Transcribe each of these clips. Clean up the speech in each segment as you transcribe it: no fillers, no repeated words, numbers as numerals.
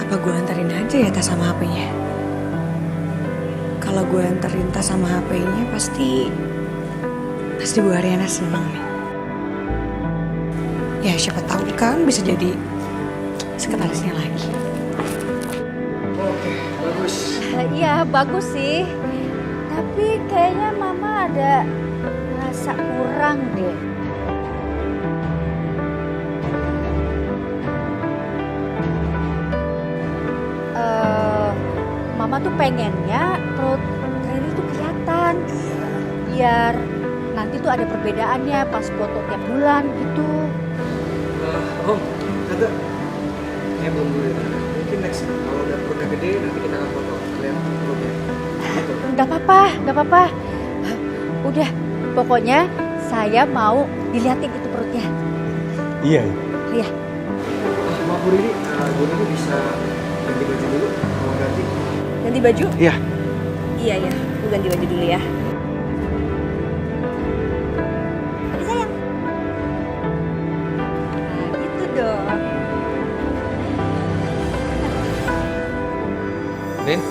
Apa gue anterin aja ya tas sama HP-nya? Kalau gue anterin tas sama HP-nya pasti Bu Ariana seneng nih. Ya siapa tahu kan bisa jadi sekretarisnya lagi. Oke, bagus. Iya, bagus sih. Tapi kayaknya Mama ada rasa kurang deh. Mama tuh pengennya perut Riri tuh kelihatan. Biar nanti tuh ada perbedaannya pas foto tiap bulan gitu. Om, Tante. Kayaknya belum dulu ya. Mungkin next, kalau udah perutnya gede, nanti kita akan foto. Lihat perutnya. Gitu. Nggak apa-apa. Udah, pokoknya saya mau dilihatin itu perutnya. Iya. Iya. Maaf Bu Riri bisa ganti baju dulu. Mau ganti? Ganti baju? Iya. Iya, gue ganti baju dulu ya. Tadi sayang. Nah, gitu dong. Din.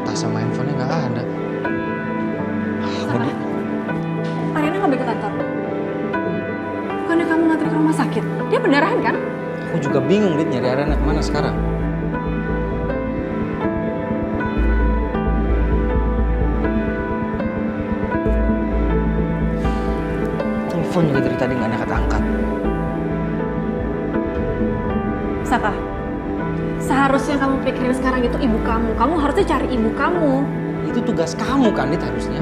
Tas sama handphonenya nggak ada. Apa? Ariana nggak balik ke kantor? Bukannya kamu nganter ke rumah sakit? Dia pendarahan kan? Aku juga bingung, Dit, nyari Ariana kemana sekarang. Telepon juga dari tadi nggak angkat-angkat. Saka, seharusnya kamu pikirin sekarang itu ibu kamu. Kamu harusnya cari ibu kamu. Itu tugas kamu kan, Dit, harusnya.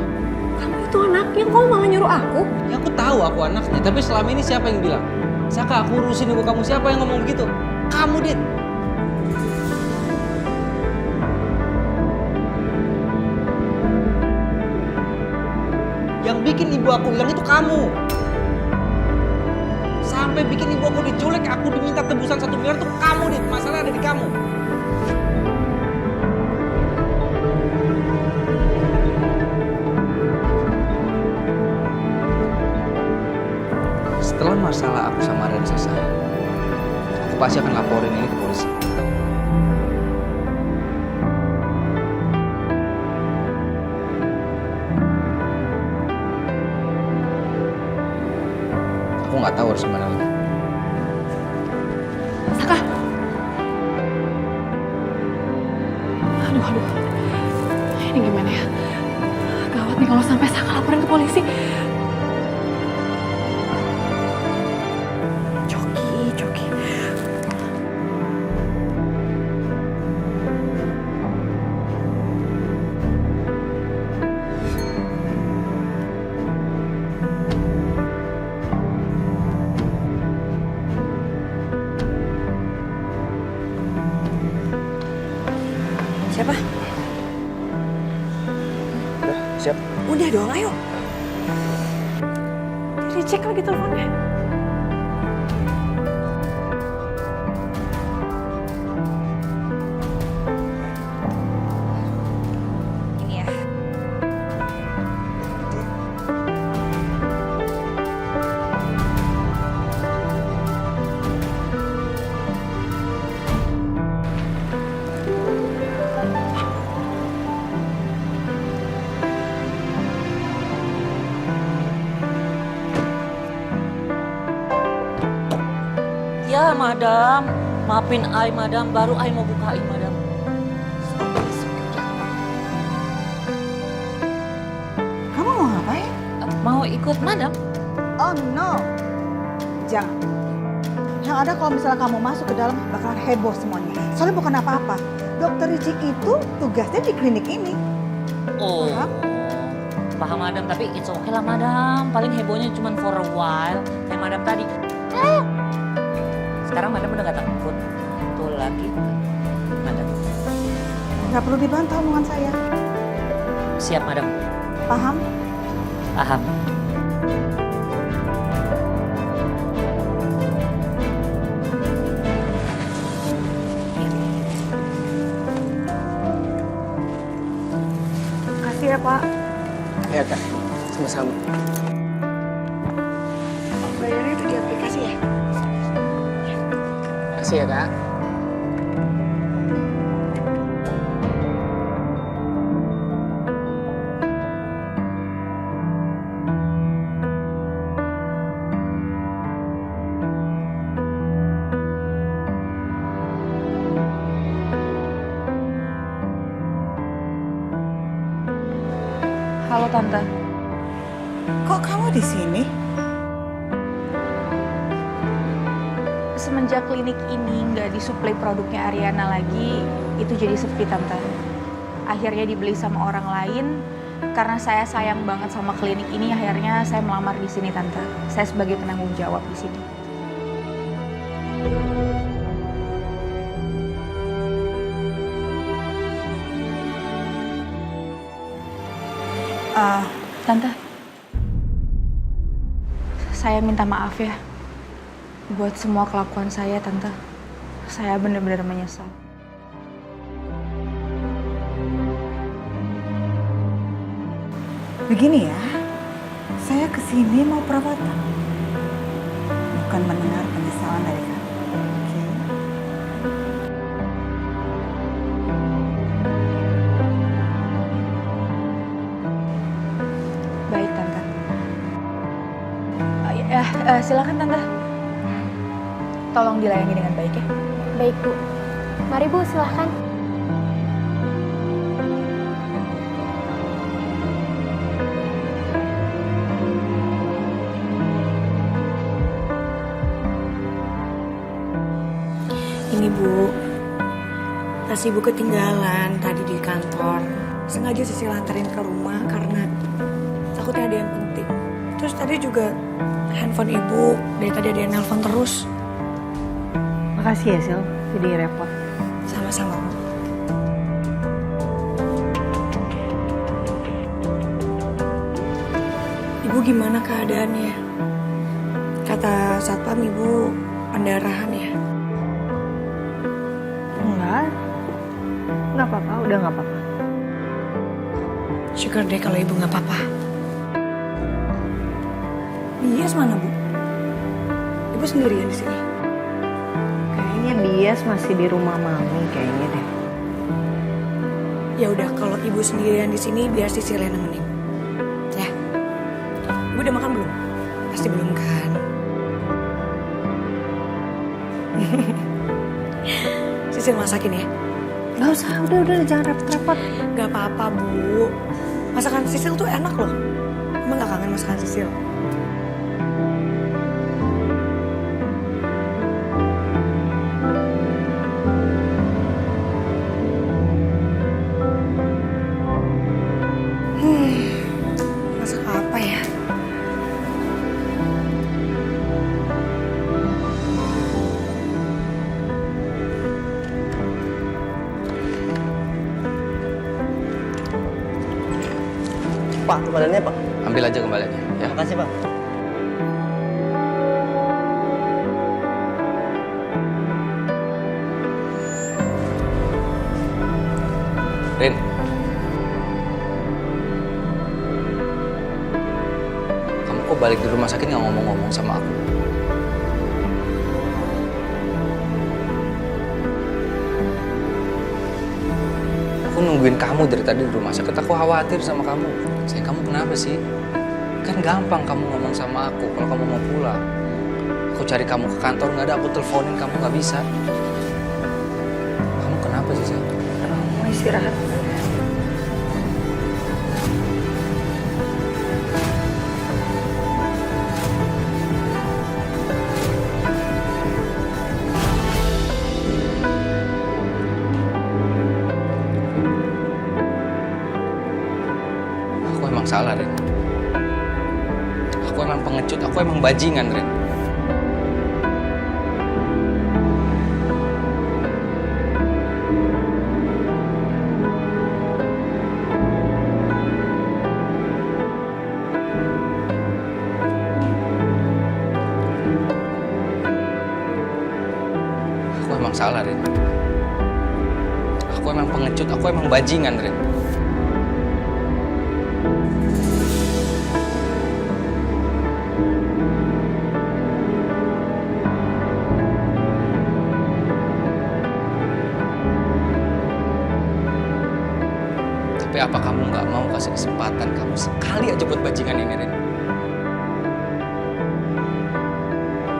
Kamu itu anaknya, kamu malah nyuruh aku. Ya aku tahu aku anaknya, tapi selama ini siapa yang bilang? Saka, aku urusin ibu kamu. Siapa yang ngomong begitu? Kamu, Dit. Yang bikin ibu aku hilang itu kamu. Sampai bikin ibu aku diculik, aku diminta tebusan 1 miliar itu kamu, Dit. Masalah ada di kamu. Setelah masalah aku sama Ren selesai, aku pasti akan laporin ini ke polisi. Aku nggak tahu harus gimana lagi. Saka. Aduh. Ini gimana ya? Gawat nih kalau sampai Saka laporin ke polisi. Coki. Siapa? Udah, siap. Udah dong, ayo. Dicek lagi teleponnya. Ini ya. Ya, madam. Maafin ai, madam. Baru ai mau bukain, madam. Kamu mau ngapain? Mau ikut, madam? Oh no, jangan. Yang ada kalau misalnya kamu masuk ke dalam bakalan heboh semuanya. Soalnya bukan apa-apa. Dokter Ricci itu tugasnya di klinik ini. Oh. Paham? Paham, madam. Tapi it's okay lah, madam. Paling hebohnya cuma for a while. Kayak madam tadi. Sekarang madam udah gak takut. Tuh lagi. Madam. Nggak perlu dibantah omongan saya. Siap, madam. Paham? Paham. Makasih ya, Pak. Ya Kak, sama-sama. Bayarnya udah di aplikasi ya? Makasih ya, Kak. Halo Tante. Kok kamu di sini? Semenjak klinik ini nggak disuplai produknya Ariana lagi, itu jadi sepi Tante. Akhirnya dibeli sama orang lain. Karena saya sayang banget sama klinik ini, akhirnya saya melamar di sini Tante. Saya sebagai penanggung jawab di sini. Tante, saya minta maaf ya buat semua kelakuan saya, Tante. Saya benar-benar menyesal. Begini ya, saya kesini mau perawatan, bukan mendengar penyesalan dari kamu. Oke? Baik, Tante. Silakan Tante. Tolong dilayani dengan baik ya. Baik, Bu. Mari, Bu, silahkan. Ini Bu, tas Ibu ketinggalan tadi di kantor. Sengaja Sisil anterin ke rumah karena takutnya ada yang penting. Terus tadi juga handphone Ibu dari tadi ada yang nelpon terus. Makasih ya, Sil. Jadi repot. Sama-sama Bu. Ibu gimana keadaannya? Kata satpam Ibu pendarahan ya? Nggak apa-apa, udah nggak apa-apa. Syukur deh kalau Ibu nggak apa-apa. Bias mana Bu? Ibu sendirian di sini? Kayaknya Bias masih di rumah Mami kayaknya deh. Ya udah kalau Ibu sendirian di sini biar Sisil yang nemenin. Ya. Ibu udah makan belum? Pasti belum kan? Sisil masakin ya? Gak usah, udah jangan repot-repot. Gak apa-apa Bu. Masakan Sisil tuh enak loh. Emang gak kangen masakan Sisil? Masak apa ya? Pak, kembaliannya Pak. Ambil aja kembaliannya. Ya. Makasih Pak. Rin. Kamu kok balik di rumah sakit nggak ngomong-ngomong sama aku? Aku nungguin kamu dari tadi di rumah sakit. Aku khawatir sama kamu. Sayang, kamu kenapa sih? Kan gampang kamu ngomong sama aku kalau kamu mau pulang. Aku cari kamu ke kantor, nggak ada, aku teleponin kamu nggak bisa. Kamu kenapa sih, sayang? Mau istirahat. Aku emang salah, Ren. Aku emang pengecut, aku emang bajingan, Ren. Aku emang salah, Ren. Aku emang pengecut, aku emang bajingan, Ren. Tapi apa kamu nggak mau kasih kesempatan kamu sekali aja buat bajingan ini, Rin?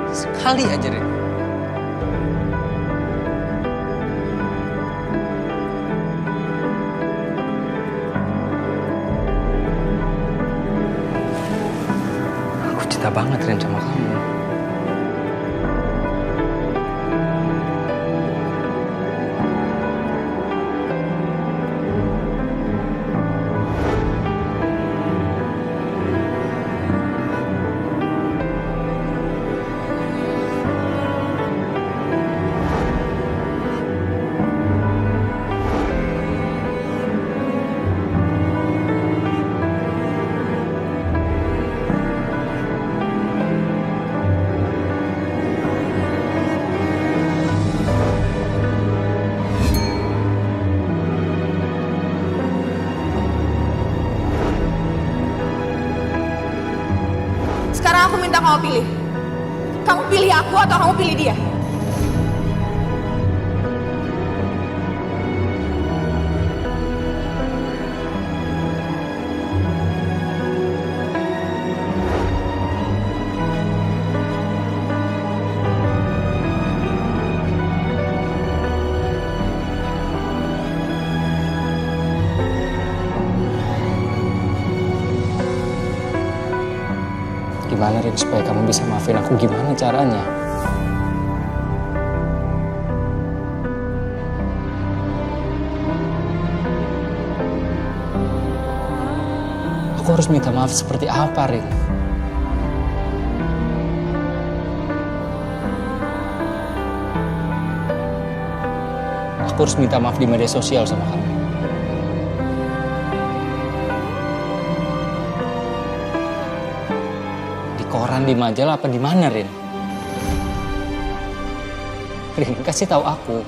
Sekali aja, Rin. Aku cinta banget, Rin, sama kamu. Sekarang aku minta kamu pilih. Kamu pilih aku atau kamu pilih dia? Gimana, Rin, supaya kamu bisa maafin aku? Gimana caranya? Aku harus minta maaf seperti apa, Rin? Aku harus minta maaf di media sosial sama kamu. Koran, di majalah, apa di mana, Rin? Rin, kasih tahu aku.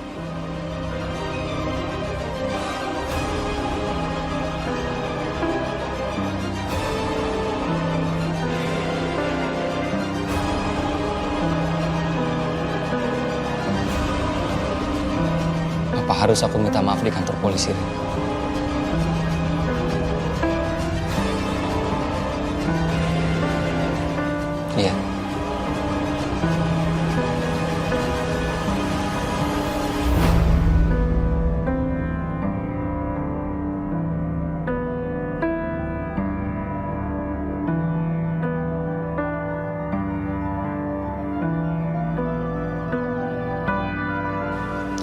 Apa harus aku minta maaf di kantor polisi, Rin? Iya.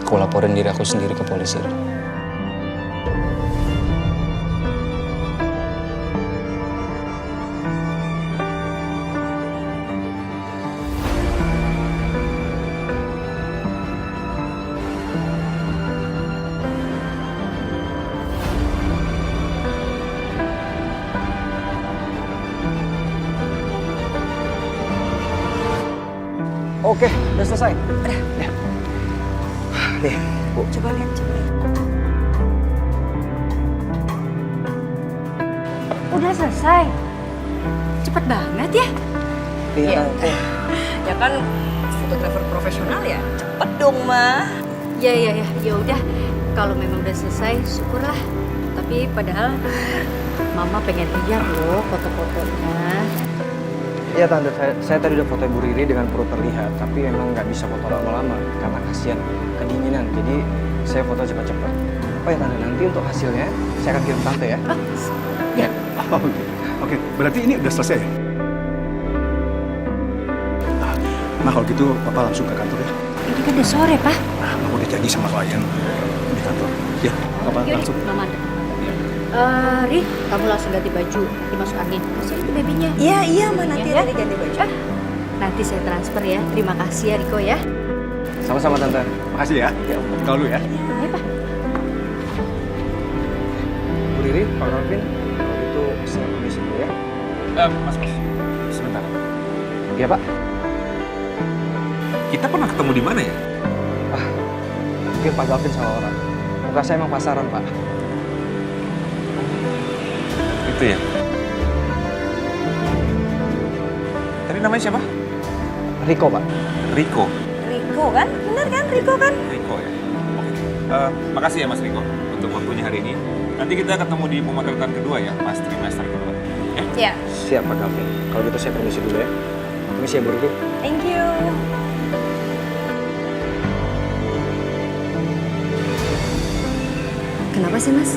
Aku laporin diri aku sendiri ke polisi. Oke, udah selesai. Ya. Nih, Bu. Coba lihat, coba lihat. Udah selesai. Cepet banget ya. Iya. Ya kan fotografer profesional ya. Cepet dong, mah. Ya udah. Kalau memang udah selesai, syukurlah. Tapi padahal Mama pengen lihat loh foto-fotonya. Iya Tante, saya tadi udah foto Ibu Riri dengan perut terlihat, tapi emang nggak bisa foto lama-lama karena kasihan kedinginan. Jadi saya foto cepat-cepat. Oh ya Tante, nanti untuk hasilnya saya akan kirim Tante ya. Ya. Oh, oke, berarti ini udah selesai. Nah, kalau gitu Papa langsung ke kantor ya. Ini kan udah sore, Pak. Aku udah janji sama klien di kantor. Ya, Papa langsung. Mama ada. Ri, kamu langsung ganti baju, dimasuk angin. Kasih itu babynya. Iya, mah nanti Ya. Riri ganti baju. Nanti saya transfer ya. Terima kasih ya, Riko ya. Sama-sama Tante. Makasih ya. Kalau lu ya. Ya, Pak. Bu Riri, Pak Calvin, kalau gitu saya permisi dulu ya. Mas, sebentar. Iya Pak. Kita pernah ketemu di mana ya? Mungkin Pak Calvin salah orang. Muka saya emang pasaran Pak. Itu ya? Tadi namanya siapa? Riko Pak. Riko. Riko kan? Bener kan Riko kan? Riko ya? Oke. Makasih ya Mas Riko. untuk waktunya hari ini. Nanti kita ketemu di pemotretan kedua ya, pas trimester kedua. Ya. Siap Pak Gavin. Kalau gitu saya permisi dulu ya. Permisi ya Bu Riri. Thank you. Kenapa sih, Mas?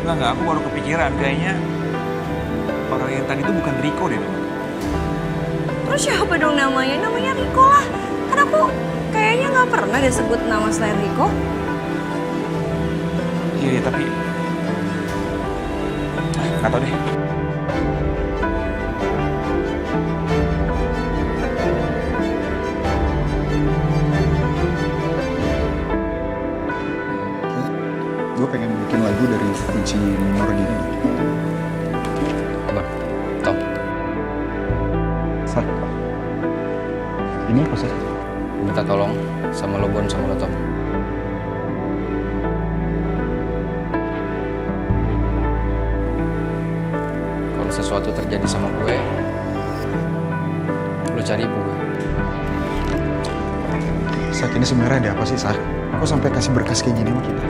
Enggak, aku baru kepikiran. Kayaknya orang yang tadi itu bukan Riko deh. Terus siapa dong namanya? Namanya Riko lah. Kan aku kayaknya nggak pernah deh sebut nama selain Riko. Iya, tapi... Nggak tau deh. Gue pengen bikin lagu dari kunci minor gini. Apa? Tom. Sar. Ini apa, Sar? Minta tolong sama lo Bon sama lo Tom. Kalau sesuatu terjadi sama gue, lo cari ibu gue. Sar, ini sebenarnya ada apa sih, Sar? Kok sampai kasih berkas kayak gini sama kita?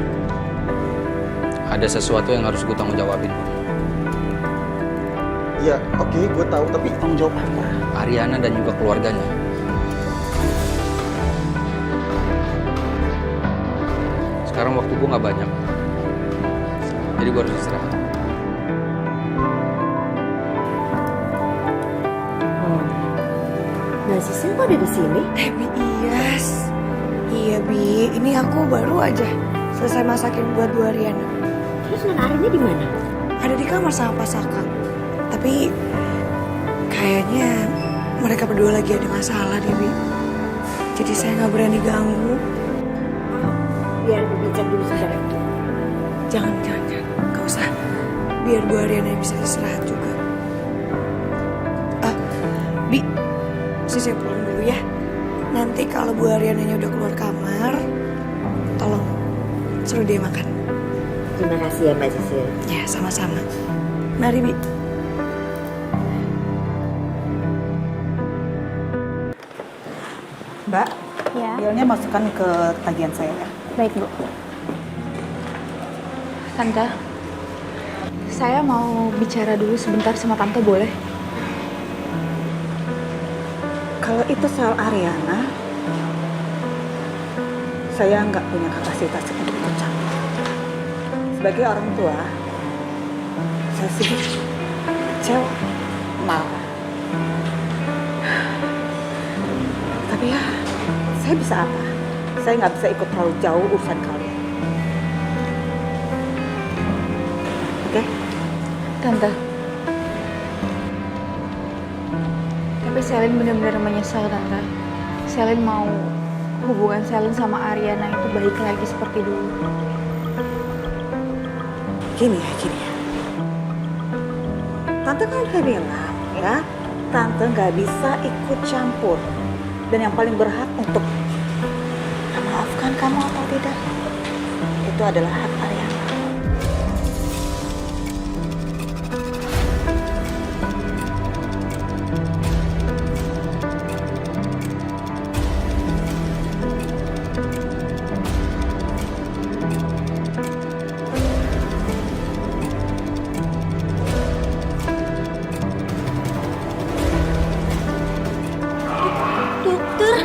Ada sesuatu yang harus gue tanggung jawabin. Iya, oke, gue tahu, tapi tanggung jawab apa? Ariana dan juga keluarganya. Sekarang waktu gue nggak banyak, jadi gue harus istirahat. Nah, Sisil kok ada di sini? Bi, Iyas. Iya, Bi. Ini aku baru aja selesai masakin buat Bu Ariana. Terus non Arinnya di mana? Ada di kamar sama Pak Saka. Tapi kayaknya mereka berdua lagi ada masalah deh, Bi. Jadi saya nggak berani ganggu. Biar berbincang dulu sebentar. Jangan. Gak usah. Biar Bu Ariana bisa istirahat juga. Bi, saya pulang dulu ya. Nanti kalau Bu Ariananya udah keluar kamar, tolong suruh dia makan. Terima kasih ya Mbak Sisil. Ya, sama-sama. Mari, Bi. Mbak, Ya. bilnya masukkan ke tagihan saya ya. Baik, Bu. Tante, saya mau bicara dulu sebentar sama Tante, boleh? Kalau itu soal Ariana, saya nggak punya kapasitas untuk bercampur. Sebagai orang tua, saya sih kecewa, marah. Tapi ya, saya bisa apa? Saya nggak bisa ikut terlalu jauh urusan kalian. Oke? Tante. Tapi Selin benar-benar menyesal, Tante. Selin mau hubungan Selin sama Ariana itu balik lagi seperti dulu. Gini ya. Tante kan udah bilang ya, Tante nggak bisa ikut campur. Dan yang paling berhak untuk memaafkan kamu atau tidak, itu adalah hak Ariana. Dokter,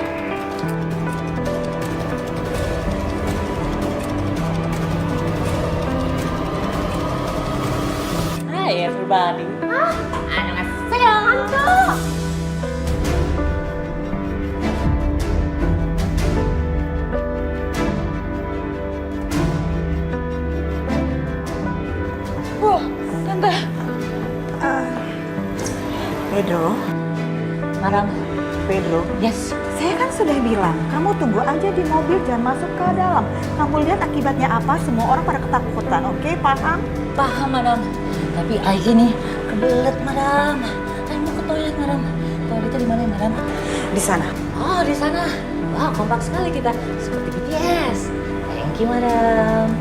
Hi everybody. annyeonghaseyo, Hantu. Wah, Tante. Pedro, Madam. Pedro, Yes. saya kan sudah bilang, kamu tunggu aja di mobil, jangan masuk ke dalam. Kamu lihat akibatnya apa, semua orang pada ketakutan, oke? Paham? Paham, Madam. Tapi Ai ini kebelet, Madam. Ai mau ke toilet, Madam. Toiletnya di mana, Madam? Di sana. Oh, di sana. Wah, kompak sekali kita. Seperti BTS. Thank you, Madam.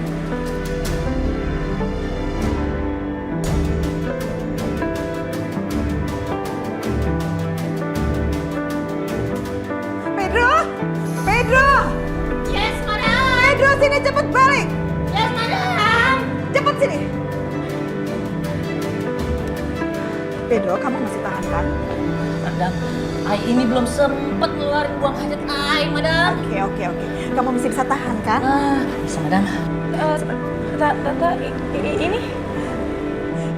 Pedro! Pedro! Yes, madam. Pedro, kamu masih tahan kan? Madam, Ai ini belum sempet ngeluarin buang hajat Ai, Madam. Oke. Kamu masih bisa tahan kan? Bisa, Madam. Tante, ini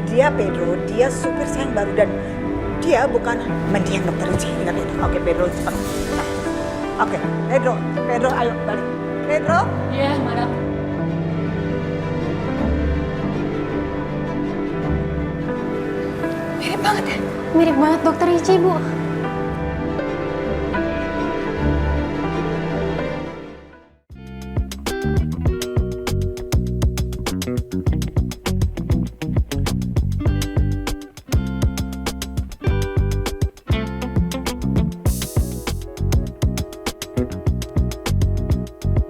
Dia Pedro, dia supir saya yang baru dan dia bukan mendiang dokter Ricci. Ingat itu. Oke, Pedro cepat. Oke, Pedro ayo balik. Pedro? Iya, Madam. Mirip banget ya? Mirip banget dokter Ricci, Bu.